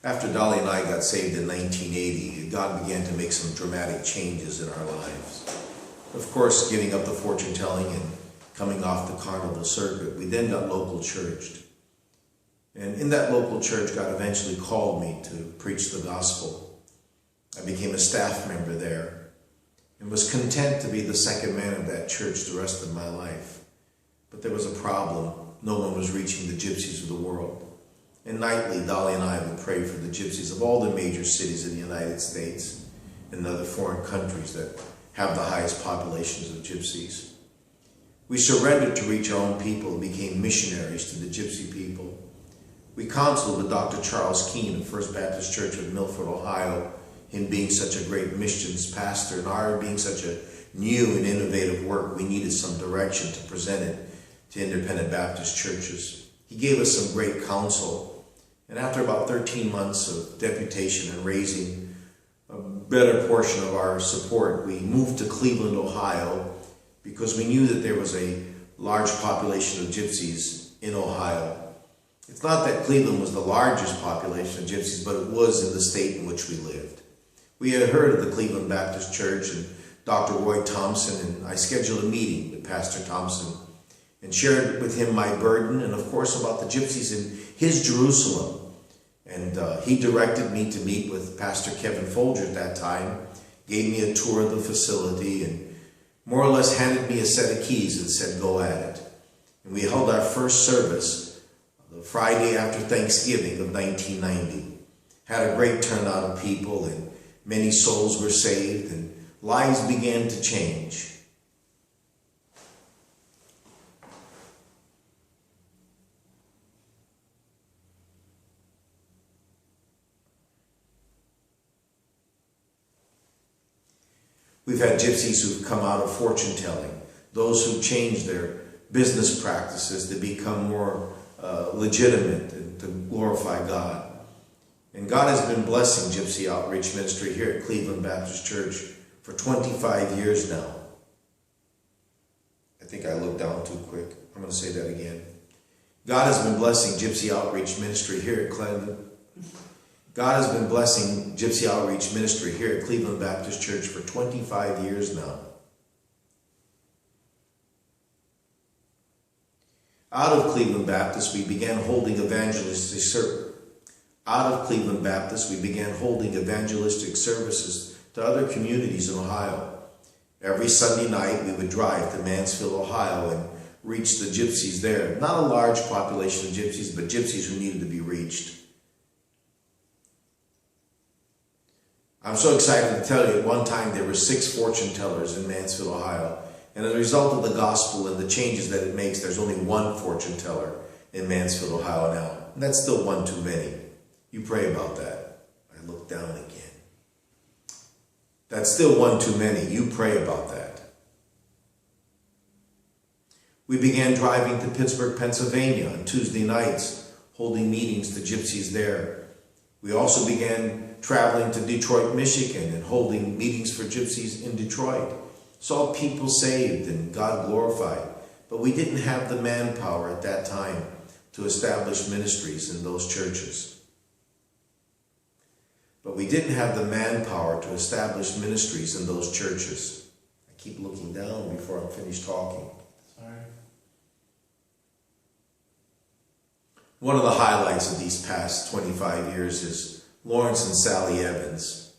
After Dolly and I got saved in 1980, God began to make some dramatic changes in our lives. Of course, giving up the fortune telling and coming off the carnival circuit, we then got local churched. And in that local church, God eventually called me to preach the gospel. I became a staff member there and was content to be the second man of that church the rest of my life. But there was a problem. No one was reaching the gypsies of the world. And nightly, Dolly and I would pray for the gypsies of all the major cities in the United States and other foreign countries that have the highest populations of gypsies. We surrendered to reach our own people and became missionaries to the gypsy people. We counseled with Dr. Charles Keene of First Baptist Church of Milford, Ohio, him being such a great missions pastor and our being such a new and innovative work, we needed some direction to present it to independent Baptist churches. He gave us some great counsel, and after about 13 months of deputation and raising a better portion of our support, we moved to Cleveland, Ohio, because we knew that there was a large population of gypsies in Ohio. It's not that Cleveland was the largest population of gypsies, but it was in the state in which we lived. We had heard of the Cleveland Baptist Church and Dr. Roy Thompson, and I scheduled a meeting with Pastor Thompson and shared with him my burden and, of course, about the gypsies in his Jerusalem. And he directed me to meet with Pastor Kevin Folger at that time, gave me a tour of the facility, and more or less handed me a set of keys and said, go at it. And we held our first service the Friday after Thanksgiving of 1990. Had a great turnout of people, and many souls were saved, and lives began to change. We've had gypsies who've come out of fortune telling, those who've changed their business practices to become more legitimate and to glorify God. And God has been blessing Gypsy Outreach Ministry here at Cleveland Baptist Church for 25 years now. I think I looked down too quick. I'm going to say that again. God has been blessing Gypsy Outreach Ministry here at Cleveland. God has been blessing Gypsy Outreach Ministry here at Cleveland Baptist Church for 25 years now. Out of Cleveland Baptist, we began holding evangelistic services to other communities in Ohio. Every Sunday night, we would drive to Mansfield, Ohio, and reach the gypsies there. Not a large population of gypsies, but gypsies who needed to be reached. I'm so excited to tell you, at one time there were 6 fortune tellers in Mansfield, Ohio. And as a result of the gospel and the changes that it makes, there's only 1 fortune teller in Mansfield, Ohio now. And that's still one too many. You pray about that. I look down again. That's still one too many. You pray about that. We began driving to Pittsburgh, Pennsylvania on Tuesday nights, holding meetings to gypsies there. We also began traveling to Detroit, Michigan, and holding meetings for gypsies in Detroit. Saw people saved and God glorified. But we didn't have the manpower at that time to establish ministries in those churches. I keep looking down before I'm finished talking. Sorry. One of the highlights of these past 25 years is Lawrence and Sally Evans.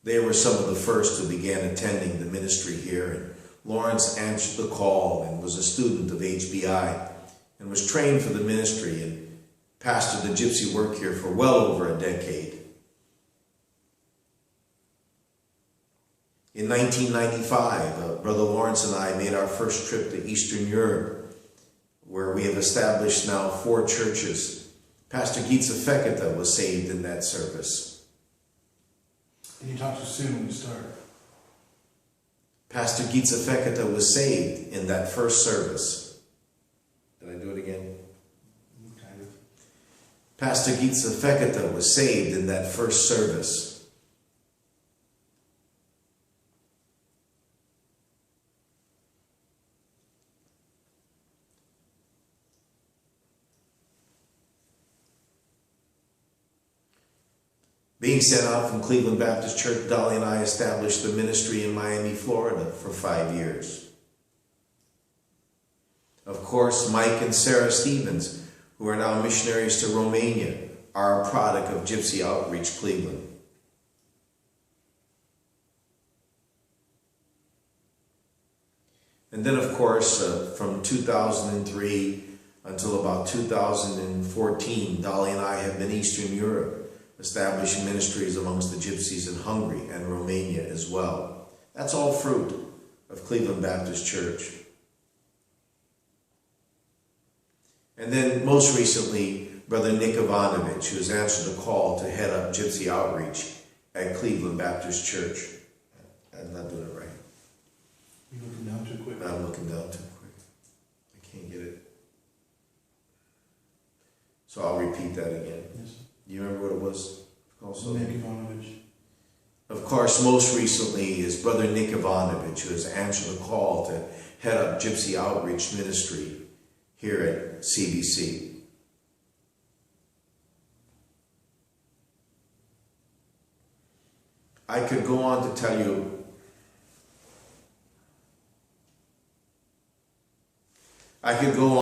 They were some of the first who began attending the ministry here, and Lawrence answered the call and was a student of HBI and was trained for the ministry and pastored the gypsy work here for well over a decade. In 1995, Brother Lawrence and I made our first trip to Eastern Europe, where we have established now 4 churches. Pastor Gitza Feketa was saved in that service. And you talk too soon when you start. Pastor Gitza Feketa was saved in that first service. Did I do it again? Kind of. Pastor Gitza Feketa was saved in that first service. Being sent out from Cleveland Baptist Church, Dolly and I established the ministry in Miami, Florida for 5 years. Of course, Mike and Sarah Stevens, who are now missionaries to Romania, are a product of Gypsy Outreach Cleveland. And then, of course, from 2003 until about 2014, Dolly and I have been Eastern Europe, establishing ministries amongst the Gypsies in Hungary and Romania as well. That's all fruit of Cleveland Baptist Church. And then, most recently, Brother Nick Ivanovich, who has answered a call to head up Gypsy Outreach at Cleveland Baptist Church. I'm not doing it right. You looking down too quick? I'm looking down too quick. I can't get it. So I'll repeat that again. Yes. You remember what it was? Also, Nick Ivanovich. of course, most recently is Brother Nick Ivanovich, who has answered a call to head up Gypsy Outreach Ministry here at CBC. I could go on to tell you I could go